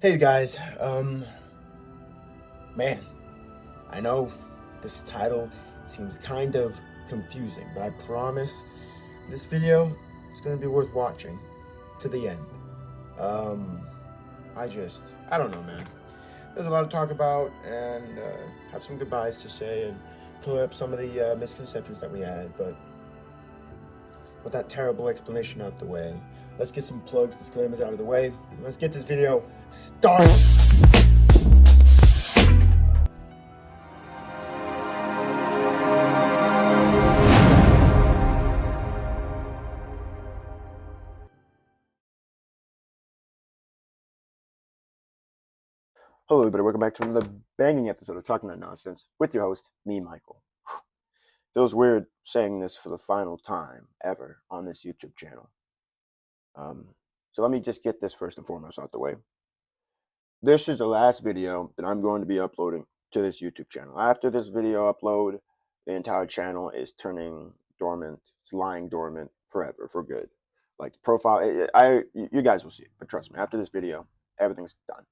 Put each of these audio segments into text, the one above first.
Hey guys, man, I know this title seems kind of confusing, but I promise this video is gonna be worth watching to the end. Um, I don't know, man. There's a lot to talk about and have some goodbyes to say and clear up some of the misconceptions that we had, but with that terrible explanation out the way, let's get some plugs, disclaimers out of the way, and let's get this video started. Hello, everybody. Welcome back to another banging episode of Talking That Nonsense with your host, me, Michael. Feels weird saying this for the final time ever on this YouTube channel. So let me just get this first and foremost out the way. This is the last video that I'm going to be uploading to this YouTube channel. After this video upload, the entire channel is turning dormant. It's lying dormant forever, for good. Like the profile, you guys will see it. But trust me, after this video, everything's done.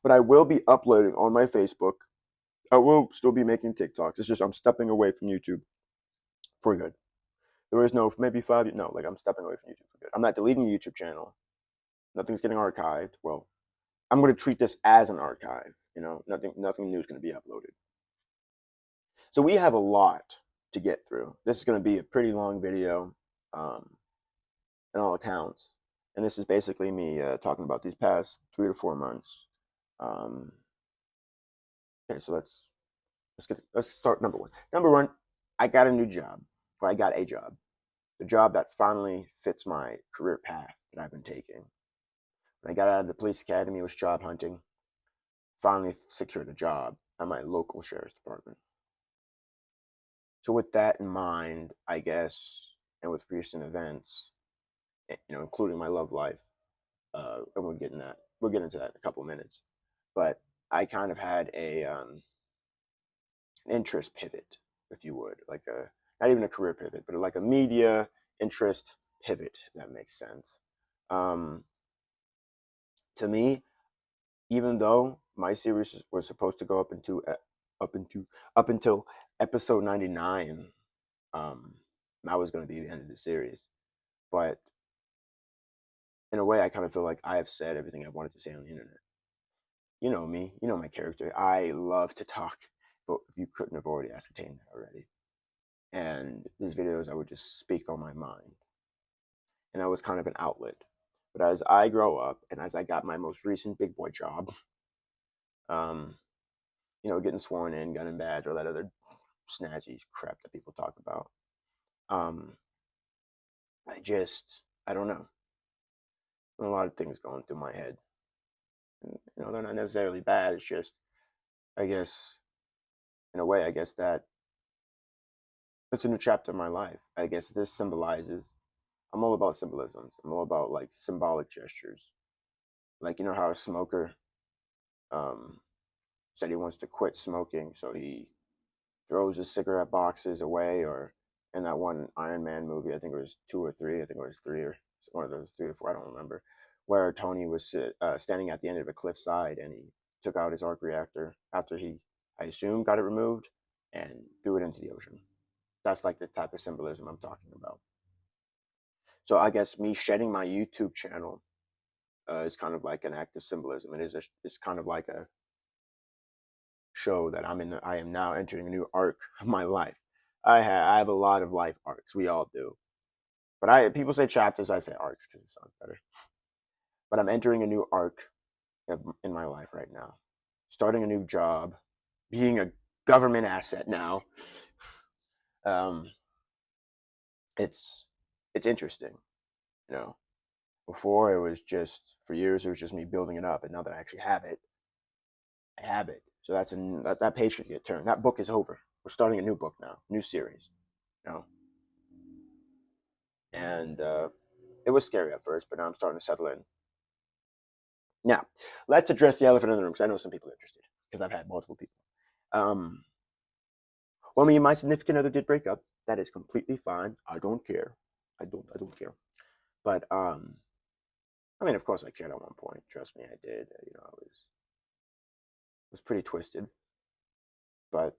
But I will be uploading on my Facebook. I will still be making TikToks. It's just I'm stepping away from YouTube for good. There is no maybe 5 no, like I'm stepping away from YouTube for good. I'm not deleting the YouTube channel. Nothing's getting archived. Well, I'm going to treat this as an archive. You know, nothing new is going to be uploaded. So we have a lot to get through. This is going to be a pretty long video, in all accounts, and this is basically me talking about these past 3 to 4 months. Okay, so let's start number one. Number one, I got a new job. Or I got a job. The job that finally fits my career path that I've been taking. When I got out of the police academy, was job hunting. Finally secured a job at my local sheriff's department. So with that in mind, I guess, and with recent events, including my love life, and we'll get into that in a couple of minutes. But I kind of had an interest pivot, if you would, like not even a career pivot, but like a media interest pivot, if that makes sense. To me, even though my series was supposed to go up until episode 99, that was going to be the end of the series. But in a way, I kind of feel like I have said everything I wanted to say on the internet. You know me, you know my character. I love to talk, but if you couldn't have already ascertained that already. And these videos, I would just speak on my mind. And that was kind of an outlet. But as I grow up and as I got my most recent big boy job, getting sworn in, gun and badge, all that other snazzy crap that people talk about, I don't know. A lot of things going through my head. They're not necessarily bad. It's just, I guess, in a way, I guess that it's a new chapter in my life. I guess this symbolizes, I'm all about symbolisms. I'm all about like symbolic gestures. Like, how a smoker said he wants to quit smoking, so he throws his cigarette boxes away, or in that one Iron Man movie, I think it was 2 or 3, I think it was 3 or one of those 3 or 4, I don't remember, where Tony was standing at the end of a cliffside and he took out his arc reactor after he, I assume, got it removed and threw it into the ocean. That's like the type of symbolism I'm talking about. So I guess me shedding my YouTube channel is kind of like an act of symbolism. It's kind of like a show that I am now entering a new arc of my life. I have a lot of life arcs. We all do. But people say chapters, I say arcs because it sounds better. But I'm entering a new arc in my life right now. Starting a new job, being a government asset now. It's interesting, Before it was just, for years it was just me building it up, and now that I actually have it, I have it. So that page should get turned. That book is over. We're starting a new book now, new series, And it was scary at first, but now I'm starting to settle in. Now, let's address the elephant in the room, because I know some people are interested, because I've had multiple people. Well, me and my significant other did break up. That is completely fine. I don't care. I don't care. But I mean, of course I cared at one point. Trust me, I did. I was pretty twisted, but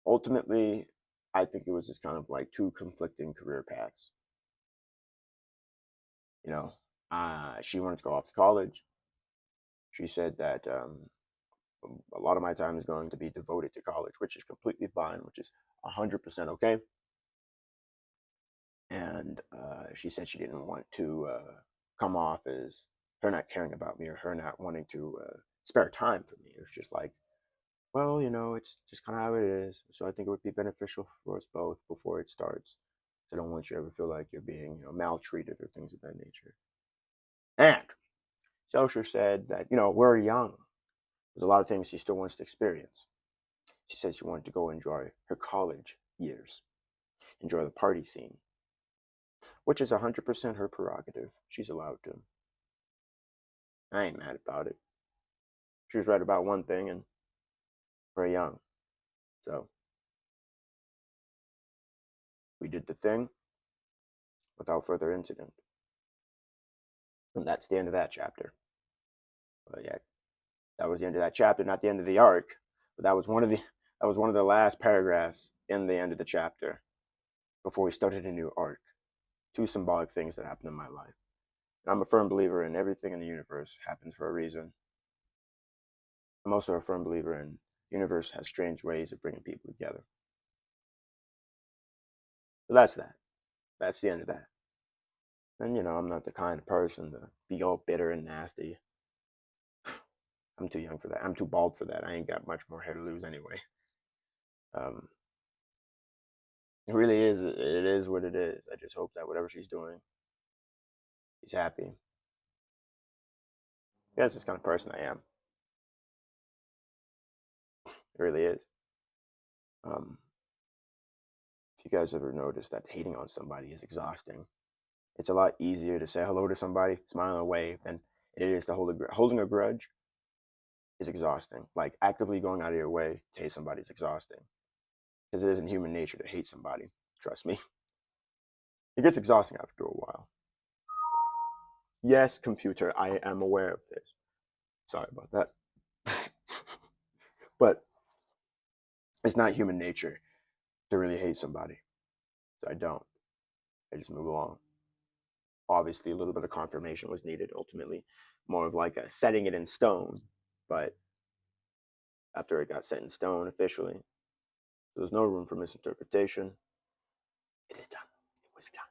ultimately, I think it was just kind of like two conflicting career paths. You know, she wanted to go off to college. She said that a lot of my time is going to be devoted to college, which is completely fine, which is 100% okay. And she said she didn't want to come off as her not caring about me or her not wanting to spare time for me. It was just like, well, it's just kind of how it is. So I think it would be beneficial for us both before it starts. So I don't want you to ever feel like you're being, maltreated or things of that nature. And she also said that, we're young. There's a lot of things she still wants to experience. She said she wanted to go enjoy her college years, enjoy the party scene, which is 100% her prerogative. She's allowed to. I ain't mad about it. She was right about one thing, and we're young. So we did the thing without further incident. And that's the end of that chapter. But yeah, that was the end of that chapter, not the end of the arc. But that was one of the last paragraphs in the end of the chapter before we started a new arc. Two symbolic things that happened in my life. And I'm a firm believer in everything in the universe happens for a reason. I'm also a firm believer in the universe has strange ways of bringing people together. So that's that. That's the end of that. And I'm not the kind of person to be all bitter and nasty. I'm too young for that. I'm too bald for that. I ain't got much more hair to lose anyway. Um, it really is. It is what it is. I just hope that whatever she's doing, she's happy. That's this kind of person I am. It really is. Um, if you guys ever noticed that hating on somebody is exhausting, it's a lot easier to say hello to somebody, smile and wave, than it is to holding a grudge is exhausting. Like actively going out of your way to hate somebody is exhausting because it isn't human nature to hate somebody. Trust me, it gets exhausting after a while. Yes, computer, I am aware of this. Sorry about that. But it's not human nature to really hate somebody. So I don't. I just move along. Obviously, a little bit of confirmation was needed ultimately, more of like a setting it in stone. But after it got set in stone officially, there was no room for misinterpretation. It is done. It was done.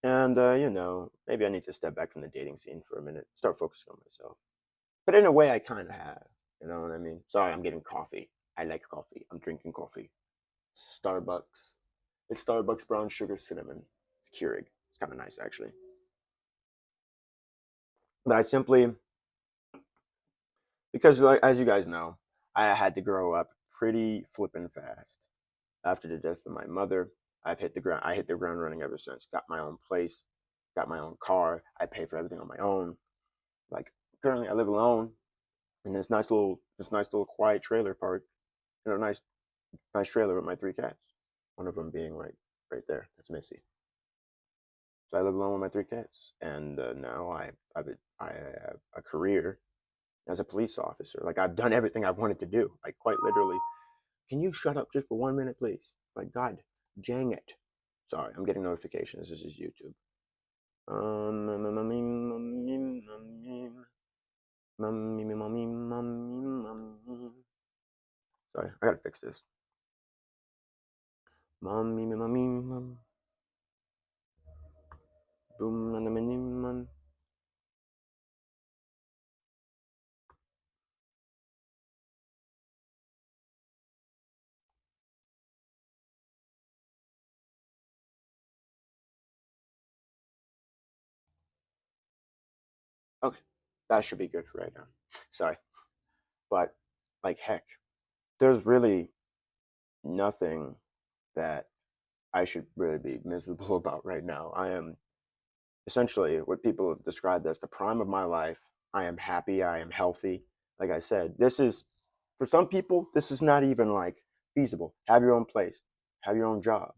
And, maybe I need to step back from the dating scene for a minute, start focusing on myself. But in a way, I kind of have. You know what I mean? Sorry, I'm getting coffee. I like coffee. I'm drinking coffee. Starbucks. It's Starbucks brown sugar cinnamon. It's Keurig. It's kind of nice, actually. But I simply, because like, as you guys know, I had to grow up pretty flippin' fast. After the death of my mother, I've hit the ground. I hit the ground running ever since. Got my own place, got my own car. I pay for everything on my own. Like currently, I live alone in this nice little quiet trailer park. Nice trailer with my three cats. One of them being right there. That's Missy. So I live alone with my three cats, and now I have a career as a police officer. Like I've done everything I've wanted to do. Like quite literally. Can you shut up just for 1 minute, please? Like God, dang it. Sorry, I'm getting notifications. This is YouTube. Sorry, I gotta fix this. Okay, that should be good for right now. Sorry, but like heck, there's really nothing that I should really be miserable about right now. I am essentially what people have described as the prime of my life. I am happy. I am healthy. Like I said, this is for some people, this is not even like feasible. Have your own place, have your own job,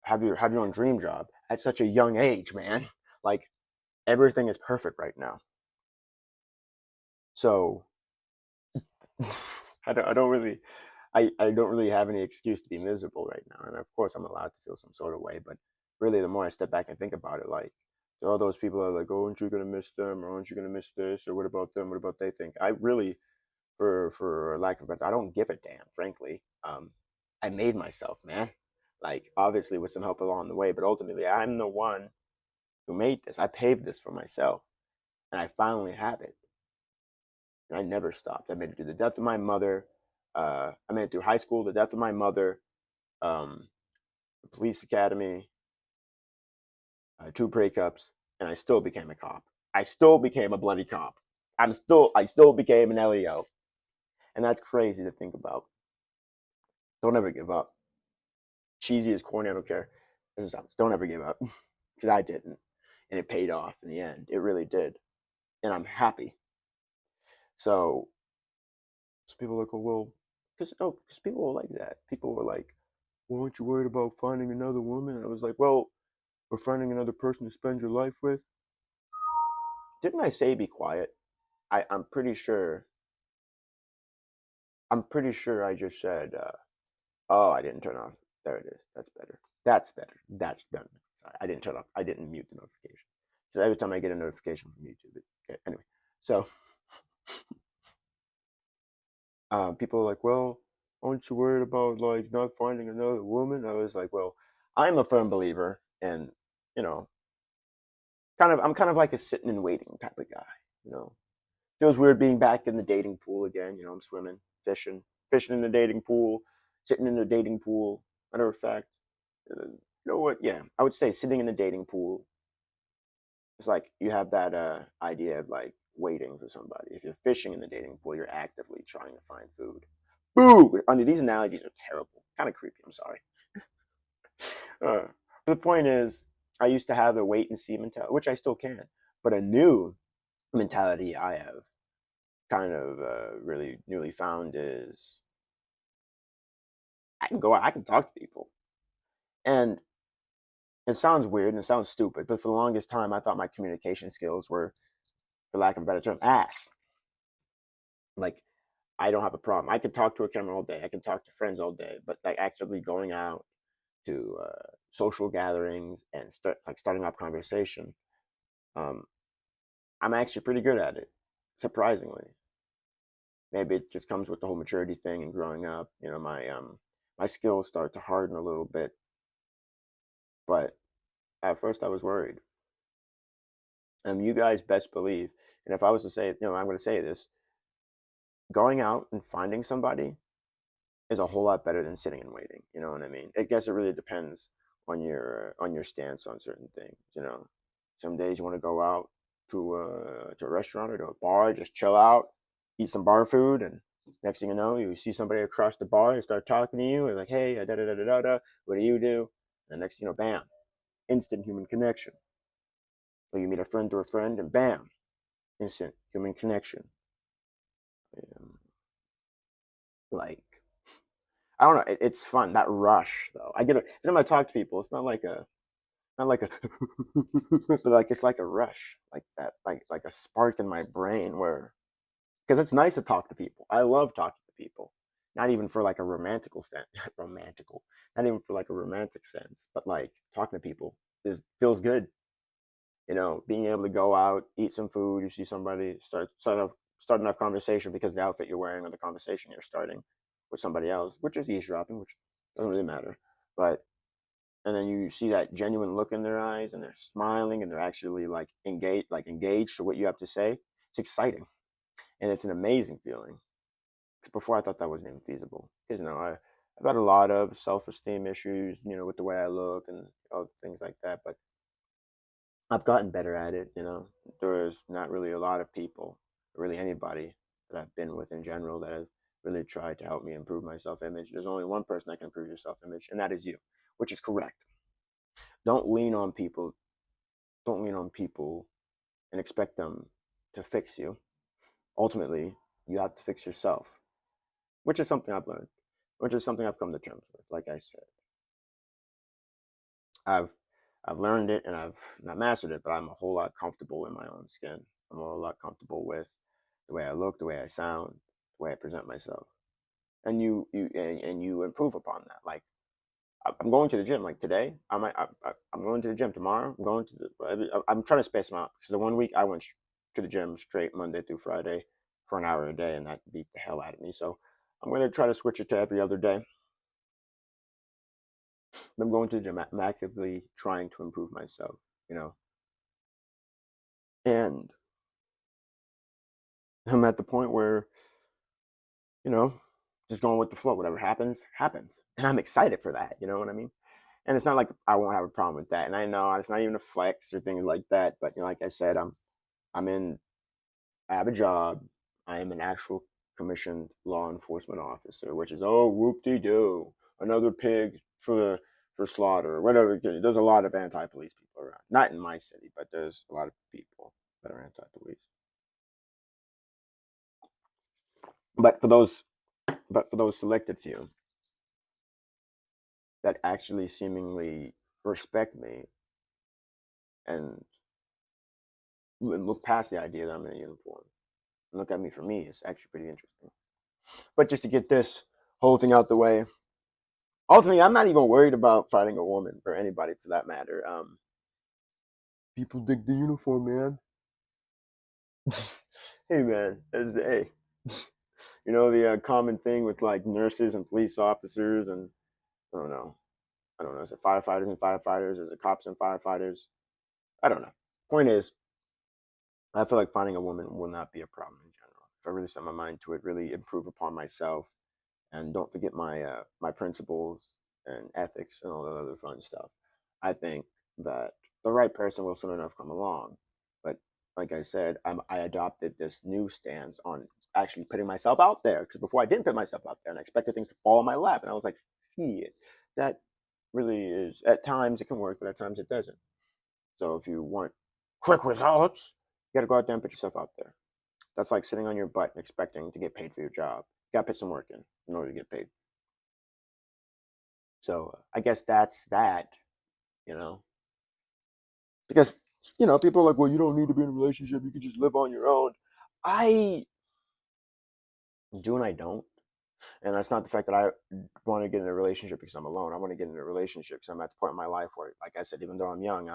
have your own dream job, at such a young age, man. Like everything is perfect right now. So I don't really have any excuse to be miserable right now. And of course I'm allowed to feel some sort of way, but really the more I step back and think about it, like all those people are like, oh, aren't you gonna miss them, or aren't you gonna miss this, or what about them? What about they think? I really, for lack of better, I don't give a damn, frankly. I made myself, man. Like obviously with some help along the way, but ultimately I'm the one who made this. I paved this for myself, and I finally have it. And I never stopped. I made it through the death of my mother. I made it through high school, the death of my mother, um, the police academy, 2 breakups, and I still became a cop. I still became a bloody cop. I still became an LEO, and that's crazy to think about. Don't ever give up. Cheesy as corny, I don't care. This sounds. Don't ever give up, because I didn't, and it paid off in the end. It really did, and I'm happy. So people are like, oh, well, because people were like that. People were like, well, aren't you worried about finding another woman? And I was like, well, or finding another person to spend your life with. Didn't I say be quiet? I'm pretty sure. I'm pretty sure I just said, oh, I didn't turn off. There it is. That's better. That's better. That's done. Sorry, I didn't turn off. I didn't mute the notification. So every time I get a notification from YouTube, okay, anyway. So people are like, well, aren't you worried about like not finding another woman? I was like, well, I'm a firm believer, and you know, I'm kind of like a sitting and waiting type of guy. You know, feels weird being back in the dating pool again. You know, I'm swimming, fishing in the dating pool, sitting in the dating pool. Matter of fact, you know what? Yeah, I would say sitting in the dating pool. It's like you have that idea of like waiting for somebody. If you're fishing in the dating pool, you're actively trying to find food. Boo! I mean, these analogies are terrible, kind of creepy. I'm sorry. Uh, the point is, I used to have a wait and see mentality, which I still can, but a new mentality I have kind of really newly found is I can go out, I can talk to people. And it sounds weird and it sounds stupid, but for the longest time, I thought my communication skills were, for lack of a better term, ass. Like, I don't have a problem. I can talk to a camera all day. I can talk to friends all day, but like actively going out to social gatherings and starting up conversation, um, I'm actually pretty good at it, surprisingly. Maybe it just comes with the whole maturity thing and growing up. You know, my skills start to harden a little bit, but at first I was worried. You guys best believe, and if I was to say, I'm going to say this: going out and finding somebody is a whole lot better than sitting and waiting. You know what I mean? I guess it really depends on your stance on certain things. You know, some days you want to go out to a restaurant or to a bar, just chill out, eat some bar food, and next thing you know, you see somebody across the bar and start talking to you, and like, hey, da da da da da, what do you do? And next thing you know, bam, instant human connection. Or you meet a friend through a friend, and bam, instant human connection. Um, like I don't know, it's fun that rush though. I get it. When I talk to people, it's not like a, but like it's like a rush, like that, like a spark in my brain where because it's nice to talk to people. I love talking to people. Not even for like a romantical sense, romantical. Not even for like a romantic sense, but like talking to people is feels good. You know, being able to go out, eat some food, you see somebody, start enough conversation because of the outfit you're wearing or the conversation you're starting with somebody else, which is eavesdropping, which doesn't really matter. But and then you see that genuine look in their eyes and they're smiling and they're actually like engaged to what you have to say. It's exciting and it's an amazing feeling. Before I thought that wasn't even feasible because I've had a lot of self-esteem issues, with the way I look and all things like that, but I've gotten better at it. There's not really a lot of people, really anybody that I've been with in general that have really tried to help me improve my self-image. There's only one person that can improve your self-image, and that is you, which is correct. Don't lean on people. Don't lean on people and expect them to fix you. Ultimately, you have to fix yourself, which is something I've learned, which is something I've come to terms with. Like I said, I've I've learned it and I've not mastered it, but I'm a whole lot comfortable in my own skin. I'm a whole lot comfortable with the way I look, the way I sound, the way I present myself, and you improve upon that. Like I'm going to the gym. Like today, I'm going to the gym. Tomorrow, I'm going to I'm trying to space them out because the one week I went to the gym straight Monday through Friday for an hour a day, and that beat the hell out of me. So I'm going to try to switch it to every other day. I'm going to the gym. I'm actively trying to improve myself. You know, and I'm at the point where you know, just going with the flow. Whatever happens, happens, and I'm excited for that. You know what I mean? And it's not like I won't have a problem with that. And I know it's not even a flex or things like that. But you know, like I said, I'm in. I have a job. I am an actual commissioned law enforcement officer, which is oh whoop de doo, another pig for slaughter or whatever. There's a lot of anti-police people around. Not in my city, but there's a lot of people that are anti-police. But for those, but for those selected few that actually seemingly respect me and look past the idea that I'm in a uniform and look at me for me, it's actually pretty interesting. But just to get this whole thing out the way, ultimately, I'm not even worried about fighting a woman or anybody for that matter. People dig the uniform, man. Hey, man, hey, you know the common thing with like nurses and police officers and I don't know, I don't know. Is it firefighters and firefighters? Is it cops and firefighters? I don't know. Point is, I feel like finding a woman will not be a problem in general. If I really set my mind to it, really improve upon myself, and don't forget my principles and ethics and all that other fun stuff. I think that the right person will soon enough come along. But like I said, I adopted this new stance on actually putting myself out there because before I didn't put myself out there and I expected things to fall in my lap, and I was like, shit, that really is at times it can work, but at times it doesn't. So if you want quick results, you got to go out there and put yourself out there. That's like sitting on your butt and expecting to get paid for your job. You got to put some work in order to get paid. So I guess that's that, you know, because people are like, well, you don't need to be in a relationship. You can just live on your own. I do and I don't, and that's not the fact that I want to get in a relationship because I'm alone. I want to get in a relationship because I'm at the point in my life where, like I said, even though I'm young,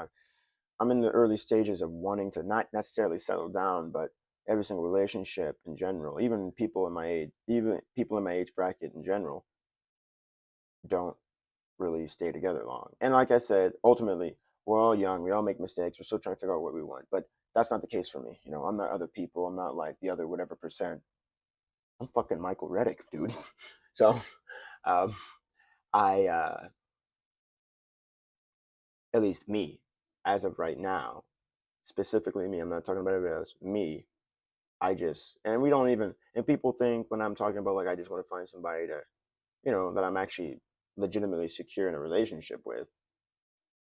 I'm in the early stages of wanting to not necessarily settle down, but every single relationship in general, even people in my age bracket in general, don't really stay together long. And like I said, ultimately, we're all young. We all make mistakes. We're still trying to figure out what we want. But that's not the case for me. I'm not other people. I'm not like the other whatever percent. I'm fucking Michael Reddick, dude. So, um, at least me, as of right now, specifically me, I'm not talking about everybody else, me, and we don't even, and people think when I'm talking about like, I just want to find somebody that I'm actually legitimately secure in a relationship with.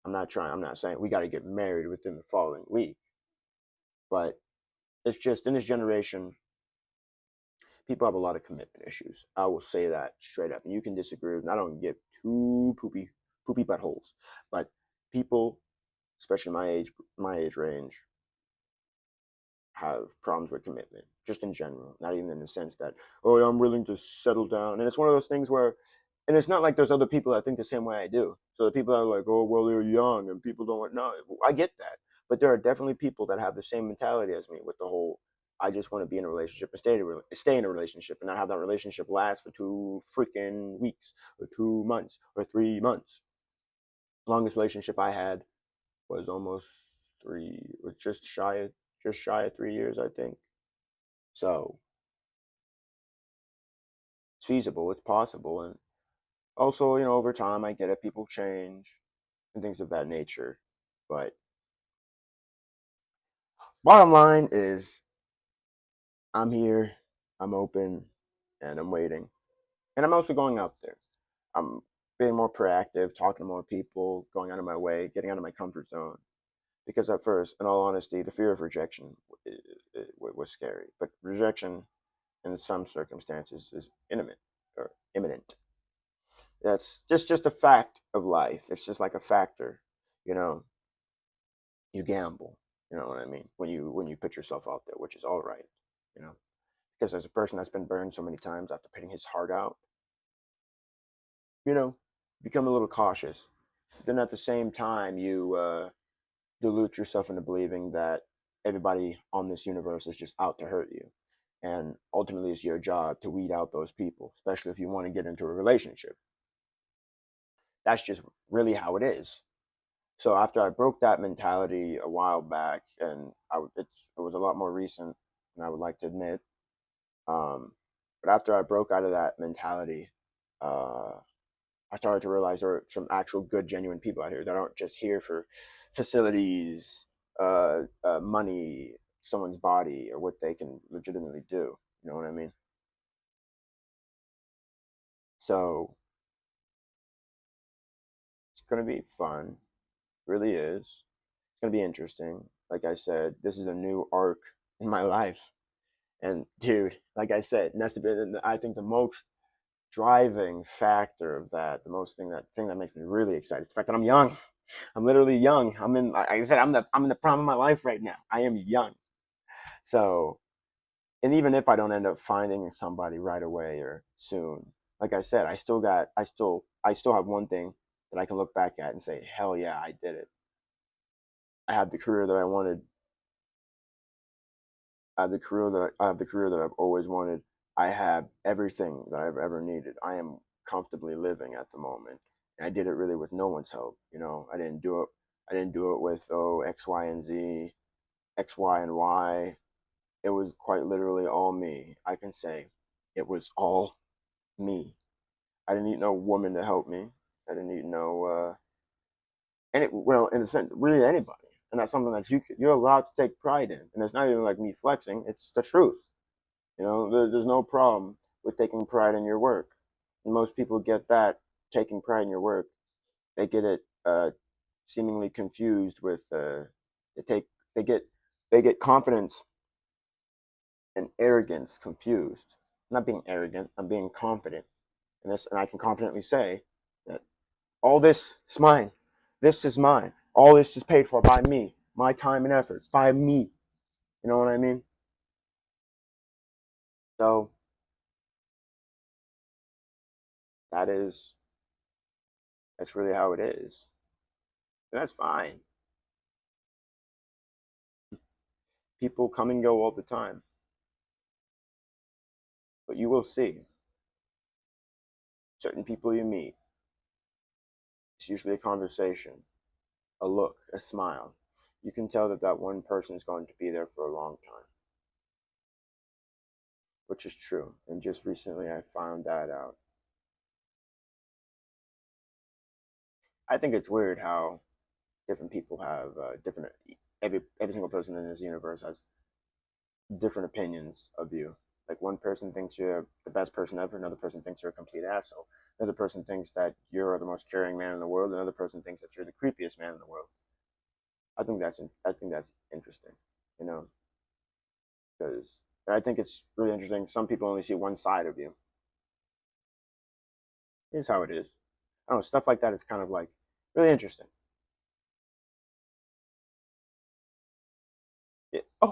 I'm not saying we got to get married within the following week, but it's just in this generation, people have a lot of commitment issues. I will say that straight up. And you can disagree with me. I don't get too poopy buttholes, but people, especially my age range, have problems with commitment, just in general. Not even in the sense that, oh, I'm willing to settle down. And it's one of those things where, and it's not like there's other people that think the same way I do. So the people that are like, oh, well, they're young and people don't want, no, I get that. But there are definitely people that have the same mentality as me with the whole, I just want to be in a relationship and stay in a relationship and not have that relationship last for 2 freaking weeks or 2 months or 3 months. Longest relationship I had was almost was just shy of 3 years, I think. So it's feasible, it's possible, and also, over time, I get it. People change and things of that nature. But bottom line is, I'm here, I'm open, and I'm waiting, and I'm also going out there. I'm being more proactive, talking to more people, going out of my way, getting out of my comfort zone. Because at first, in all honesty, the fear of rejection was scary. But rejection, in some circumstances, is imminent. That's just a fact of life. It's just like a factor, you know. you gamble. You know what I mean? When you put yourself out there, which is all right. You know, because as a person that's been burned so many times after putting his heart out, you know, become a little cautious. But then at the same time, you delude yourself into believing that everybody on this universe is just out to hurt you. And ultimately, it's your job to weed out those people, especially if you want to get into a relationship. That's just really how it is. So after I broke that mentality a while back, and it was a lot more recent than I would like to admit. Um, but after I broke out of that mentality, uh, I started to realize there are some actual good, genuine people out here that aren't just here for facilities, money, someone's body, or what they can legitimately do. You know what I mean? So it's gonna be fun. Really is. It's gonna be interesting. Like I said, this is a new arc in my life. And dude, like I said, and that's I think the most driving factor of that, the most thing that makes me really excited is the fact that I'm young. I'm literally young. Like I said, I'm in the prime of my life right now. I am young. So, and even if I don't end up finding somebody right away or soon, like I said, I still have one thing that I can look back at and say, hell yeah, I did it. I have the career that I wanted. I have the career that I've always wanted. I have everything that I've ever needed. I am comfortably living at the moment. And I did it really with no one's help. You know, I didn't do it with X, Y, and Z, X, Y, and Y. It was quite literally all me. I can say it was all me. I didn't need no woman to help me. I didn't need no well, in a sense, really anybody. And that's something that you're allowed to take pride in. And it's not even like me flexing. It's the truth. You know, there's no problem with taking pride in your work. And most people get that taking pride in your work. They get it seemingly confused with they take they get they get confidence and arrogance confused. I'm not being arrogant. I'm being confident in this, and I can confidently say that all this is mine. This is mine. All this is paid for by me. My time and effort by me. You know what I mean? So that is that's really how it is. And that's fine. People come and go all the time, but you will see certain people you meet. It's usually a conversation, a look, a smile. You can tell that that one person is going to be there for a long time, which is true. And just recently, I found that out. I think it's weird how different people have different. Every single person in this universe has different opinions of you. Like one person thinks you're the best person ever, another person thinks you're a complete asshole. Another person thinks that you're the most caring man in the world, another person thinks that you're the creepiest man in the world. I think that's interesting, you know, because I think it's really interesting. Some people only see one side of you. Here's how it is. I don't know, stuff like that. It's kind of like really interesting. I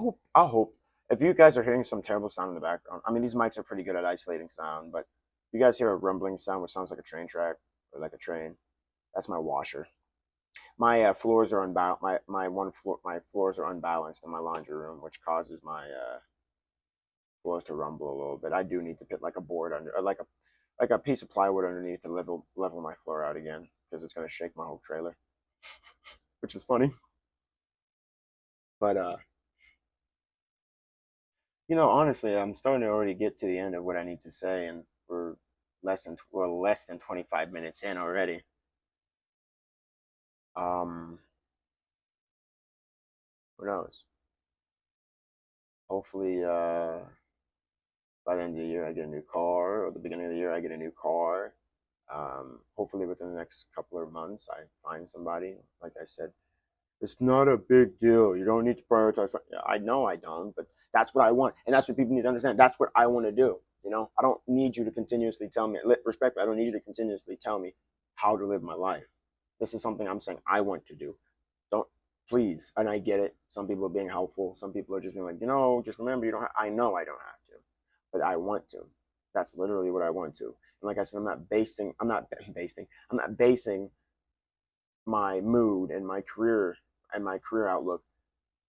hope if you guys are hearing some terrible sound in the background. I mean, these mics are pretty good at isolating sound, but if you guys hear a rumbling sound, which sounds like a train track or like a train, that's my washer. My floors are unbalanced. My floors are unbalanced in my laundry room, which causes my floors to rumble a little bit. I do need to put like a board under, or like a piece of plywood underneath to level my floor out again because it's gonna shake my whole trailer, which is funny. But you know, honestly, I'm starting to already get to the end of what I need to say, and we're less than 25 minutes in already. Um, who knows? Hopefully, by the end of the year, I get a new car, or the beginning of the year, I get a new car. Hopefully, within the next couple of months, I find somebody. Like I said, it's not a big deal. You don't need to prioritize. I know I don't, but that's what I want, and that's what people need to understand. That's what I want to do. You know, I don't need you to continuously tell me. Respectfully, I don't need you to continuously tell me how to live my life. This is something I'm saying I want to do. Don't. please. And I get it. Some people are being helpful. Some people are just being like, just remember, you don't. I know I don't have to, but I want to. That's literally what I want to. And like I said, I'm not basing. I'm not basing my mood and my career outlook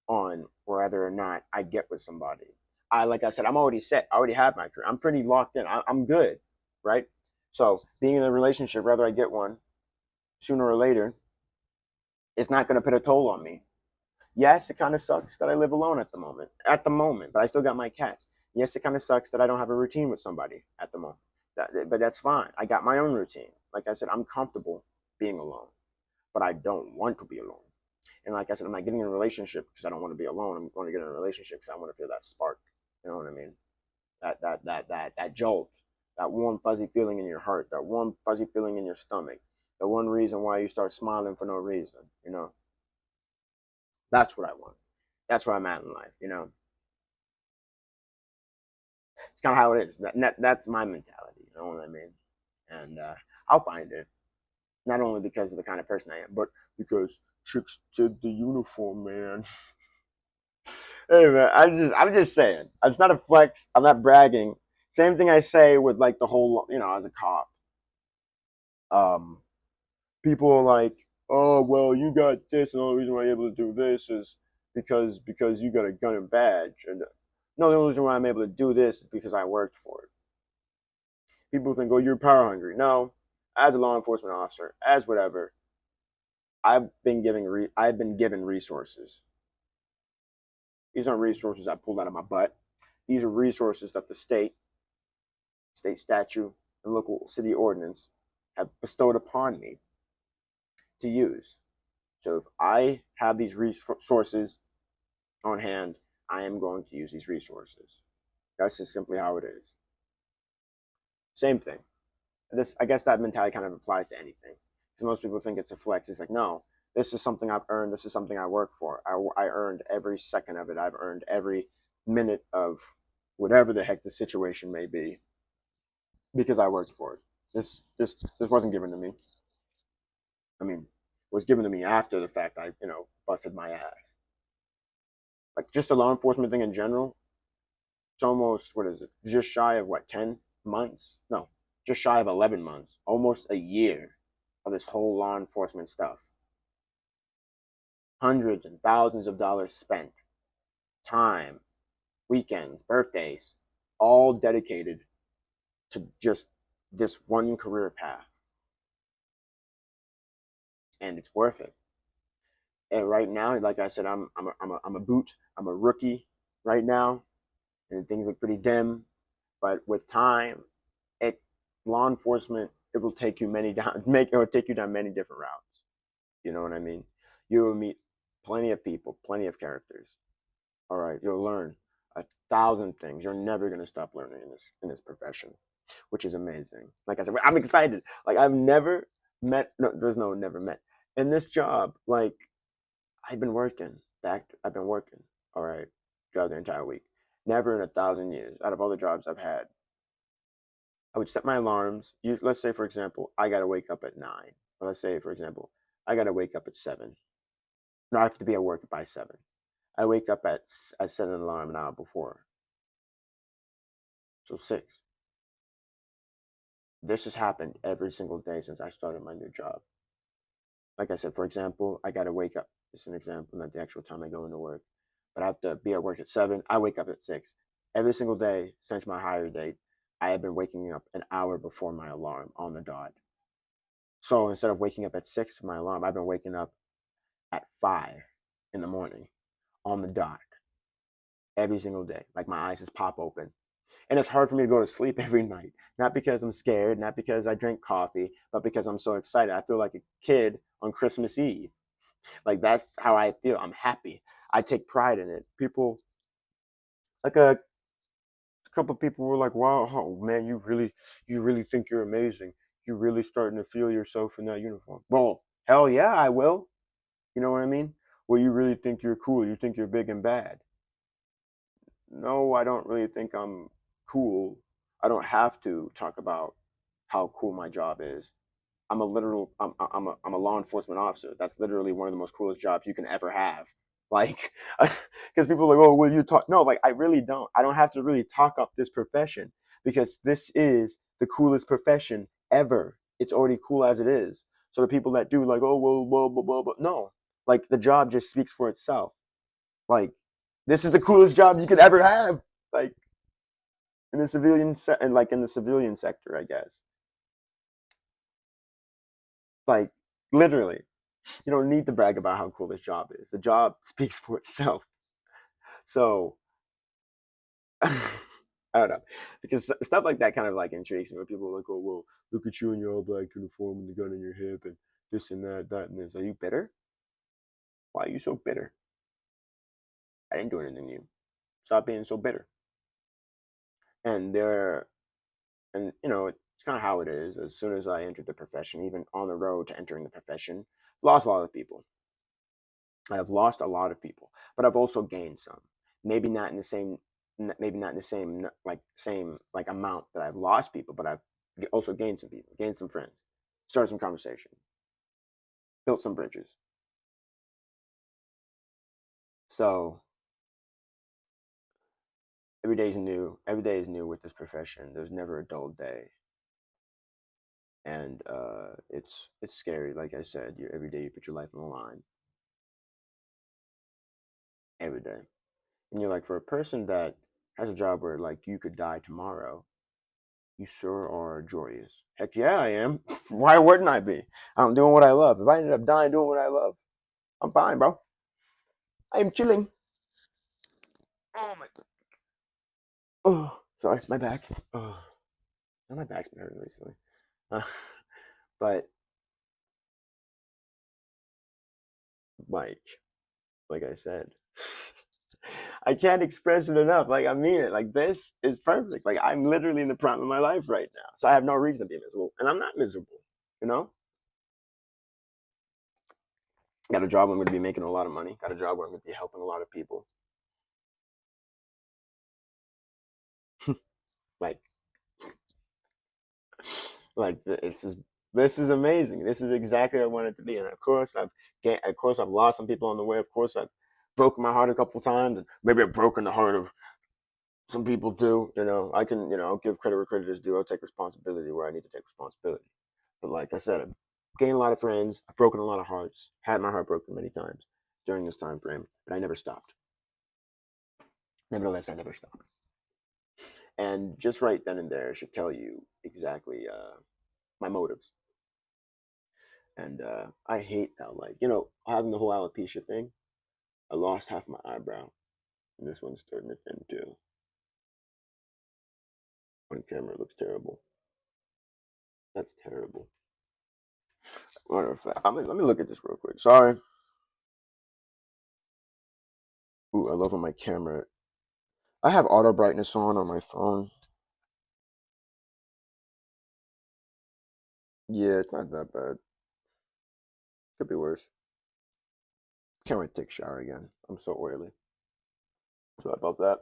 on whether or not I get with somebody. Like I said, I'm already set. I already have my career. I'm pretty locked in. I'm good, right? So being in a relationship, whether I get one sooner or later, it's not going to put a toll on me. Yes, it kind of sucks that I live alone at the moment. At the moment, but I still got my cats. Yes, it kind of sucks that I don't have a routine with somebody at the moment. But that's fine. I got my own routine. Like I said, I'm comfortable being alone, but I don't want to be alone. And like I said, I'm not getting in a relationship because I don't want to be alone. I'm going to get in a relationship because I want to feel that spark. You know what I mean? That jolt, that warm fuzzy feeling in your heart, that warm fuzzy feeling in your stomach, the one reason why you start smiling for no reason. That's what I want. That's where I'm at in life. It's kind of how it is. That's my mentality. You know what I mean? And I'll find it. Not only because of the kind of person I am, but because chicks dig the uniform, man. Hey man, I'm just saying. It's not a flex. I'm not bragging. Same thing I say with like the whole, as a cop. Um, People are like, oh well, you got this, and the only reason why you're able to do this is because you got a gun and badge. And no, the only reason why I'm able to do this is because I worked for it. People think, oh, you're power hungry. No, as a law enforcement officer, as whatever, I've been given resources. These aren't resources I pulled out of my butt. These are resources that the state statute, and local city ordinance have bestowed upon me to use. So if I have these resources on hand, I am going to use these resources. That's just simply how it is. Same thing. I guess that mentality kind of applies to anything. Because most people think it's a flex. It's like, no, this is something I've earned. This is something I work for. I earned every second of it. I've earned every minute of whatever the heck the situation may be because I worked for it. This wasn't given to me. I mean, it was given to me after the fact. I busted my ass. Like just the law enforcement thing in general. It's almost, what is it? Just shy of what, 10 months? No, just shy of 11 months. Almost a year of this whole law enforcement stuff. Hundreds and thousands of dollars spent, time, weekends, birthdays, all dedicated to just this one career path. And it's worth it. And right now, like I said, I'm a boot. I'm a rookie right now, and things look pretty dim. But with time, it law enforcement, it will take you it will take you down many different routes. You know what I mean? You will meet plenty of people, plenty of characters. All right, you'll learn 1,000 things. You're never gonna stop learning in this profession, which is amazing. Like I said, I'm excited. Like I've never met. No, there's no never met in this job. Like I've been working. I've been working. All right, throughout the entire week. Never in 1,000 years, out of all the jobs I've had, I would set my alarms. Let's say, for example, I got to wake up at 9. Or let's say, for example, I got to wake up at 7. No, I have to be at work by 7. I wake up I set an alarm an hour before. So 6. This has happened every single day since I started my new job. Like I said, for example, I got to wake up. It's an example, not the actual time I go into work. But I have to be at work at 7. I wake up at 6. Every single day since my hire date, I have been waking up an hour before my alarm on the dot. So instead of waking up at 6 my alarm, I've been waking up at 5 in the morning on the dot every single day. Like my eyes just pop open. And it's hard for me to go to sleep every night. Not because I'm scared, not because I drink coffee, but because I'm so excited. I feel like a kid on Christmas Eve. Like that's how I feel. I'm happy. I take pride in it. People, like a couple of people were like, "Wow, oh, man, you really think you're amazing. You're really starting to feel yourself in that uniform." Well, hell yeah, I will. You know what I mean? Well, you really think you're cool. You think you're big and bad. No, I don't really think I'm cool. I don't have to talk about how cool my job is. I'm a law enforcement officer. That's literally one of the most coolest jobs you can ever have. Like, because people are like, oh, will you talk? No, like I really don't. I don't have to really talk up this profession because this is the coolest profession ever. It's already cool as it is. So the people that do like, oh, well, blah, blah, blah, blah, no, like the job just speaks for itself. Like, this is the coolest job you could ever have. Like in the and like in the civilian sector, I guess. Like literally, you don't need to brag about how cool this job is. The job speaks for itself. So I don't know, because stuff like that kind of like intrigues me. Where people are like, "Oh, well, look at you in your all black uniform and the gun in your hip and this and that, that and this. Are you bitter? Why are you so bitter? I didn't do anything to you. Stop being so bitter." And there, and it's kind of how it is. As soon as I entered the profession, even on the road to entering the profession, I've lost a lot of people. I have lost a lot of people, but I've also gained some. Maybe not in the same, maybe not in the same like amount that I've lost people, but I've also gained some people, gained some friends, started some conversation, built some bridges. So every day is new. Every day is new with this profession. There's never a dull day, and it's scary. Like I said, every day you put your life on the line. Every day, and you're like, for a person that has a job where like you could die tomorrow, you sure are joyous. Heck yeah, I am. Why wouldn't I be? I'm doing what I love. If I ended up dying doing what I love, I'm fine, bro. I am chilling. Oh my. Oh, sorry, my back. Oh, my back's been hurting recently. Uh, but like, like I said, I can't express it enough. Like I mean it. Like this is perfect. Like I'm literally in the prime of my life right now, so I have no reason to be miserable, and I'm not miserable. You know, got a job where I'm going to be making a lot of money. Got a job where I'm going to be helping a lot of people. Like like this is amazing. This is exactly what I wanted to be. And of course I've lost some people on the way. Of course I've broken my heart a couple times, and maybe I've broken the heart of some people too. I can I'll give credit where credit is due. I'll take responsibility where I need to take responsibility. But like I said, I've gained a lot of friends. I've broken a lot of hearts. Had my heart broken many times during this time frame, but I never stopped. Nevertheless, I never stopped. And just right then and there should tell you exactly my motives. And I hate how, like, having the whole alopecia thing, I lost half my eyebrow. And this one's starting to thin too. On camera, it looks terrible. That's terrible. Matter of fact, let me look at this real quick. Sorry. Ooh, I love on my camera. I have auto brightness on my phone. Yeah, it's not that bad. Could be worse. Can't wait to take a shower again. I'm so oily. Sorry about that.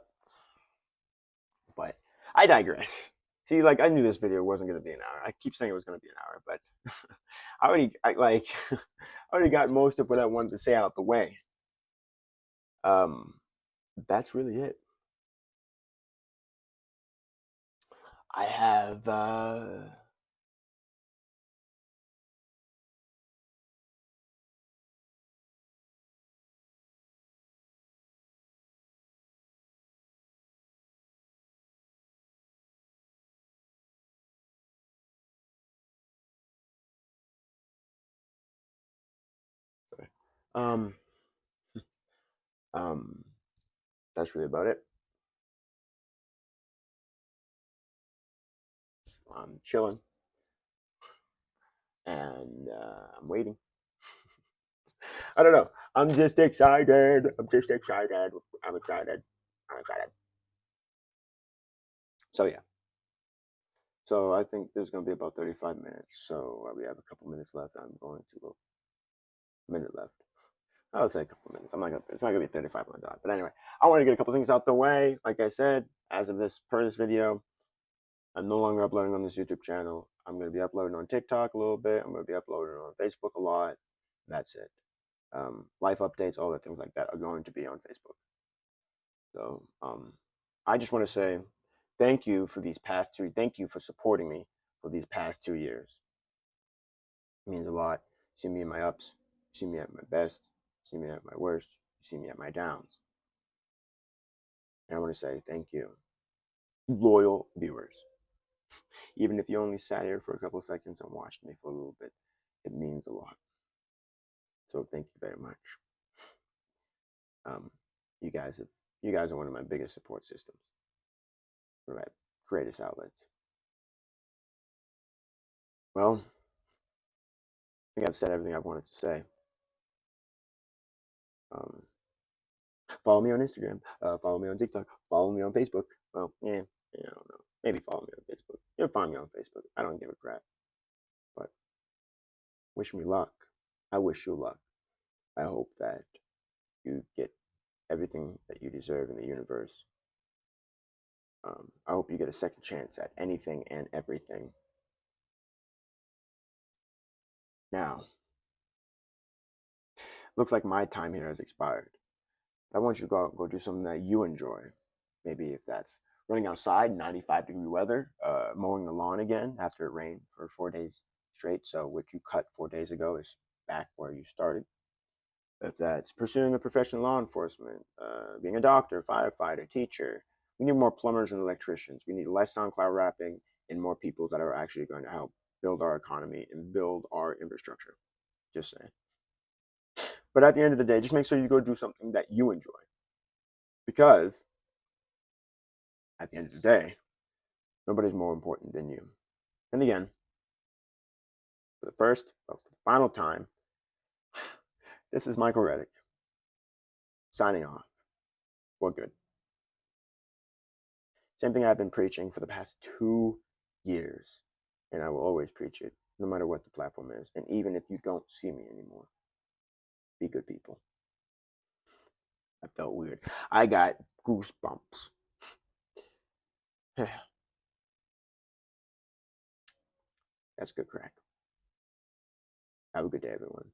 But I digress. See, like I knew this video wasn't gonna be an hour. I keep saying it was gonna be an hour, but I already got most of what I wanted to say out the way. Um, that's really it. I have um um that's really about it. I'm chilling and I'm waiting. I don't know. I'm just excited. I'm just excited. I'm excited. I'm excited. So yeah. So I think there's gonna be about 35 minutes. So we have a couple minutes left. I'm going to go minute left. I'll say a couple minutes. I'm not gonna. It's not gonna be 35 on the dot. But anyway, I want to get a couple things out the way. Like I said, as of this per this video, I'm no longer uploading on this YouTube channel. I'm going to be uploading on TikTok a little bit. I'm going to be uploading on Facebook a lot. That's it. Life updates, all the things like that are going to be on Facebook. So I just want to say thank you for these past two. Thank you for supporting me for these past 2 years. It means a lot. You see me in my ups. You see me at my best. You see me at my worst. You see me at my downs. And I want to say thank you, loyal viewers. Even if you only sat here for a couple of seconds and watched me for a little bit, it means a lot. So thank you very much. Um, you guys are one of my biggest support systems, one of my greatest outlets. Well, I think I've said everything I wanted to say. Follow me on Instagram. Follow me on TikTok. Follow me on Facebook. Well, yeah, I don't know. Maybe follow me on Facebook. You'll find me on Facebook. I don't give a crap. But wish me luck. I wish you luck. I hope that you get everything that you deserve in the universe. I hope you get a second chance at anything and everything. Now, looks like my time here has expired. I want you to go do something that you enjoy. Maybe if that's running outside, 95-degree weather, mowing the lawn again after it rained for 4 days straight. So what you cut 4 days ago is back where you started. If that's pursuing a profession in law enforcement, being a doctor, firefighter, teacher. We need more plumbers and electricians. We need less SoundCloud rapping and more people that are actually going to help build our economy and build our infrastructure. Just saying. But at the end of the day, just make sure you go do something that you enjoy. Because at the end of the day, nobody's more important than you. And again, for the first, for the final time, this is Michael Reddick signing off. For good. Same thing I've been preaching for the past 2 years. And I will always preach it, no matter what the platform is. And even if you don't see me anymore, be good people. I felt weird. I got goosebumps. That's good crack. Have a good day, everyone.